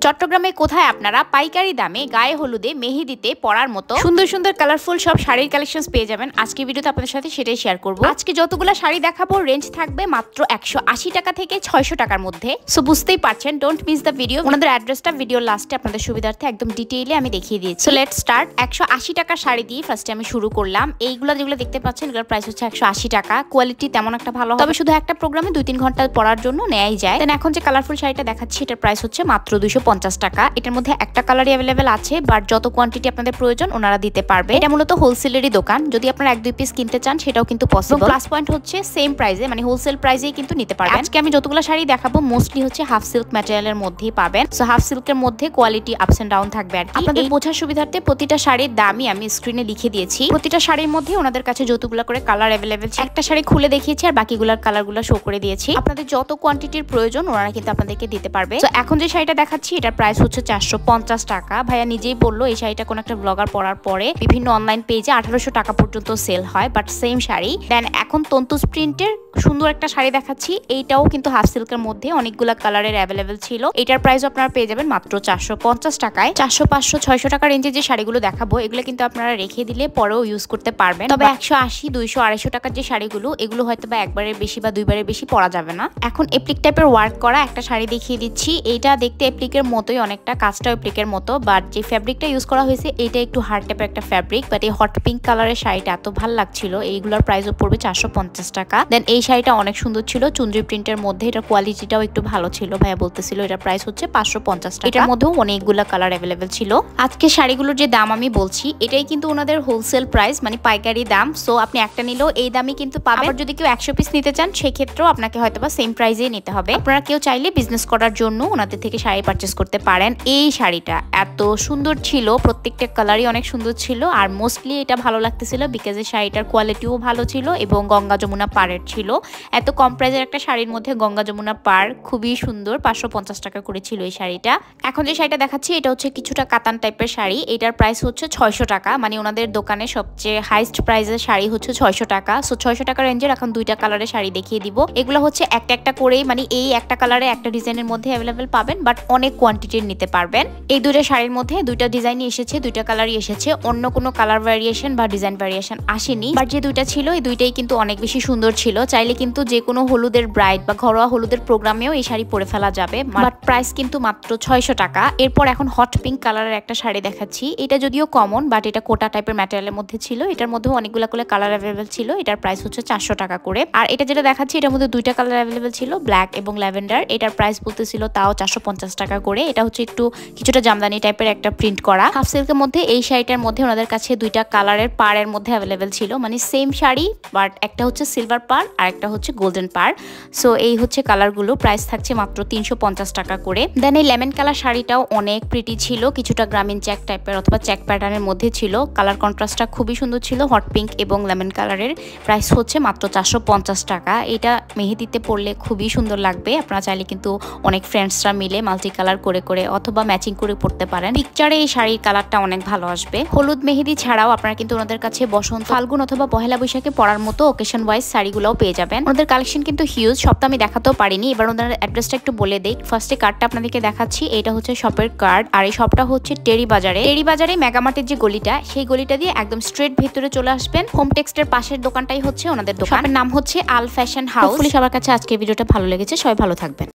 চট্টগ্রামে কোথায় আপনারা পাইকারি দামে গায়ে হলুদে মেহেদিতে পরার মতো সুন্দর সুন্দর কালারফুল সব শাড়ির কালেকশনস পেয়ে যাবেন। আজকে ভিডিওতে আপনাদের সাথে সেটাই শেয়ার করব। আজকে যতগুলো শাড়ি দেখাবো রেঞ্জ থাকবে মাত্র 180 টাকা থেকে 600 টাকার মধ্যে। সো বুঝতেই পারছেন, ডোন্ট মিস দ্য ভিডিও। ওনাদের অ্যাড্রেসটা ভিডিওর লাস্টে আপনাদের সুবিধার্থে একদম ডিটেইলে আমি দেখিয়ে দিয়েছি। So let's start. 180 টাকার শাড়ি দিয়ে ফার্স্টে আমি শুরু করলাম। এইগুলো যেগুলো দেখতে পাচ্ছেন এগুলোর প্রাইস হচ্ছে 180 টাকা। কোয়ালিটি তেমন একটা ভালো, তবে শুধু একটা প্রোগ্রামে 2-3 ঘন্টা পরার জন্য নেয়াই যায়। দেন এখন যে কালারফুল শাড়িটা দেখাচ্ছি এটার প্রাইস হচ্ছে মাত্র 250 টাকা। এটার মধ্যে একটা কালারই অ্যাভেলেবেল আছে, বাট যত কোয়ান্টিটি আপনাদের প্রয়োজন ওনারা দিতে পারবে। এটা মূলত হোলসেলেরই দোকান, যদি আপনারা 1-2 পিস কিনতে চান সেটাও কিন্তু পসিবল। প্লাস পয়েন্ট হচ্ছে সেম প্রাইসে, মানে হোলসেল প্রাইসেই কিন্তু নিতে পারবেন। আজকে আমি যতগুলো শাড়ি দেখাবো মোস্টলি হচ্ছে হাফ সিল্ক ম্যাটেরিয়ালের মধ্যেই পাবেন। সো হাফ সিল্কের মধ্যে কোয়ালিটি আপস এন্ড ডাউন থাকবে আর কি। আপনাদের বোঝার সুবিধার্থে প্রতিটা শাড়ির দামই আমি স্ক্রিনে লিখে দিয়েছি। প্রতিটা শাড়ির মধ্যে ওনাদের কাছে যতগুলো করে কালার অ্যাভেলেবেল, একটা শাড়ি খুলে দেখিয়েছি আর বাকিগুলোর কালারগুলো শো করে দিয়েছি। আপনাদের যত কোয়ান্টিটির প্রয়োজন ওনারা কিন্তু আপনাদেরকে দিতে পারবে। তো এখন যে শাড়িটা দেখাচ্ছি এটার প্রাইস হচ্ছে 450 টাকা। ভাইয়া নিজেই বললো এই শাড়িটা কোন একটা ব্লগার পরার পরে বিভিন্ন অনলাইন পেজে 1800 টাকা পর্যন্ত সেল হয়, বাট সেম শাড়ি। দেন এখন তন্তুজ প্রিন্টের সুন্দর একটা শাড়ি দেখাচ্ছি, এইটাও কিন্তু হাফ সিল্কের মধ্যে অনেকগুলো কালারের অ্যাভেলেবেল ছিল। এটার প্রাইস আপনারা পেয়ে যাবেন মাত্র 450 টাকায়। 400, 500, 600 টাকা রেঞ্জে যে শাড়িগুলো দেখাবো এগুলো কিন্তু আপনারা রেখে দিলে পরেও ইউজ করতে পারবেন। তবে 180, 200, 250 টাকার যে শাড়িগুলো এগুলো হয়তো বা একবারের বেশি বা দুইবারের বেশি পরা যাবে না। এখন এপ্লিক টাইপের ওয়ার্ক করা একটা শাড়ি দেখিয়ে দিচ্ছি। এইটা দেখতে এপ্লিকের মতোই অনেকটা, কাজটাও এপ্লিকের মতো, বাট যে ফ্যাব্রিকটা ইউজ করা হয়েছে এটা একটু হার্ড টাইপের একটা ফ্যাব্রিক। বাট এই হট পিঙ্ক কালারের শাড়িটা এত ভালো লাগছিল। এইগুলোর প্রাইসও পড়বে 450 টাকা। দেন এই শাড়িটা অনেক সুন্দর ছিল, চুনরি প্রিন্টের মধ্যে। এটার কোয়ালিটিটাও একটু ভালো ছিল। ভাইয়া বলতেছিল এটার প্রাইস হচ্ছে 550 টাকা। এটার মধ্যেও অনেকগুলো কালার অ্যাভেলেবেল ছিল। আজকে শাড়িগুলোর যে দাম আমি বলছি এটাই কিন্তু ওনাদের হোলসেল প্রাইস, মানে পাইকারি দাম। সো আপনি একটা নিলেও এই দামই কিন্তু পাবেন। আবার যদি কেউ 100 পিস নিতে চান সেক্ষেত্রেও আপনাকে হয়তোবা সেম প্রাইসেই নিতে হবে। আপনারা কেউ চাইলে বিজনেস করার জন্য ওনাদের থেকে শাড়ি পারচেস করতে পারেন। এই শাড়িটা এত সুন্দর ছিল, প্রত্যেকটা কালারই অনেক সুন্দর ছিল। আর মোস্টলি এটা ভালো লাগতেছিল বিকজ এই শাড়িটার কোয়ালিটিও ভালো ছিল এবং গঙ্গা যমুনা পাড়ের ছিল। এত কম প্রাইসের একটা শাড়ির মধ্যে গঙ্গা যমুনা পাড় খুবই সুন্দর। 550 টাকা করে ছিল এই শাড়িটা। এখন যে শাড়িটা দেখাচ্ছি এটা হচ্ছে কিছুটা কাতান টাইপের শাড়ি। এটার প্রাইস হচ্ছে 600 টাকা, মানে ওনাদের দোকানে সবচেয়ে হাইস্ট প্রাইসের শাড়ি হচ্ছে 600 টাকা। সো 600 টাকা রেঞ্জের এখন দুইটা কালারের শাড়ি দেখিয়ে দিব। এগুলো হচ্ছে একটা একটা করেই, মানে এই একটা কালারে একটা ডিজাইনের মধ্যে অ্যাভেলেবেল পাবেন, বাট অনেক কোয়ান্টিটির নিতে পারবেন। এই দুইটা শাড়ির মধ্যে দুইটা ডিজাইনই এসেছে, দুইটা কালারই এসেছে, অন্য কোনো কালার ভ্যারিয়েশন বা ডিজাইন ভ্যারিয়েশন আসেনি। বাট যে দুইটা ছিল এই দুইটাই কিন্তু অনেক বেশি সুন্দর ছিল। চাইলে কিন্তু যে কোনো হলুদের ব্রাইড বা ঘরোয়া হলুদের প্রোগ্রামেও এই শাড়ি পরে ফেলা যাবে, বাট প্রাইস কিন্তু মাত্র 600 টাকা। এরপর এখন হট পিঙ্ক কালারের একটা শাড়ি দেখাচ্ছি। এটা যদিও কমন, বাট এটা কোটা টাইপের ম্যাটেরিয়ালের মধ্যে ছিল। এটার মধ্যেও অনেকগুলো করে কালার অ্যাভেলেবেল ছিল। এটার প্রাইস হচ্ছে 400 টাকা করে। আর এটা যেটা দেখাচ্ছি এটার মধ্যে দুইটা কালার অ্যাভেলেবেল ছিল, ব্ল্যাক এবং ল্যাভেন্ডার। এটার প্রাইস বলতেছিল তাও 450 টাকা করে। এটা হচ্ছে একটু কিছুটা জামদানি টাইপের একটা প্রিন্ট করা হাফ সিল্কের মধ্যে। এই শাড়িটার মধ্যে ওনাদের কাছে দুইটা কালারের পাড়ের মধ্যে অ্যাভেলেবেল ছিল, মানে সেম শাড়ি, বাট একটা হচ্ছে সিলভার পাড় আর একটা হচ্ছে গোল্ডেন পাড়। সো এই হচ্ছে কালারগুলো। প্রাইস থাকছে মাত্র 350 টাকা করে। দেন এই লেমন কালার শাড়িটাও অনেক প্রিটি ছিল, কিছুটা গ্রামীণ চেক টাইপের অথবা চেক প্যাটার্নের মধ্যে ছিল। কালার কন্ট্রাস্টটা খুবই সুন্দর ছিল, হট পিঙ্ক এবং লেমন কালারের। প্রাইস হচ্ছে মাত্র 450 টাকা। এটা মেহেদিতে পরলে খুবই সুন্দর লাগবে। আপনারা চাইলে কিন্তু অনেক ফ্রেন্ডসরা মিলে মাল্টি কালার করে করে অথবা ম্যাচিং করে পরতে পারেন। পিকচারে এই শাড়ির কালারটা অনেক ভালো আসবে। হলুদ মেহেদি ছাড়াও আপনারা কিন্তু ওনাদের কাছে বসন্ত, ফাল্গুন অথবা পহেলা বৈশাখে পরার মতো ওকেশন ওয়াইজ শাড়িগুলোও পেয়ে যাবেন। ওনাদের কালেকশন কিন্তু হিউজ, সবটা আমি দেখাতেও পারিনি। এবার ওনাদের অ্যাড্রেসটা একটু বলে দেই। ফার্স্টে কার্ডটা আপনাদেরকে দেখাচ্ছি, এটা হচ্ছে শপের কার্ড। আর এই শপটা হচ্ছে টেরি বাজারে। টেরি বাজারে মেগামার্টের যে গলিটা, সেই গলিটা দিয়ে একদম স্ট্রেট ভিতরে চলে আসবেন। হোম টেক্সটের পাশের দোকানটাই হচ্ছে ওনাদের দোকান। নাম হচ্ছে আল ফ্যাশন হাউস। সবার কাছে আজকে ভিডিওটা ভালো লেগেছে, সবাই ভালো থাকবেন।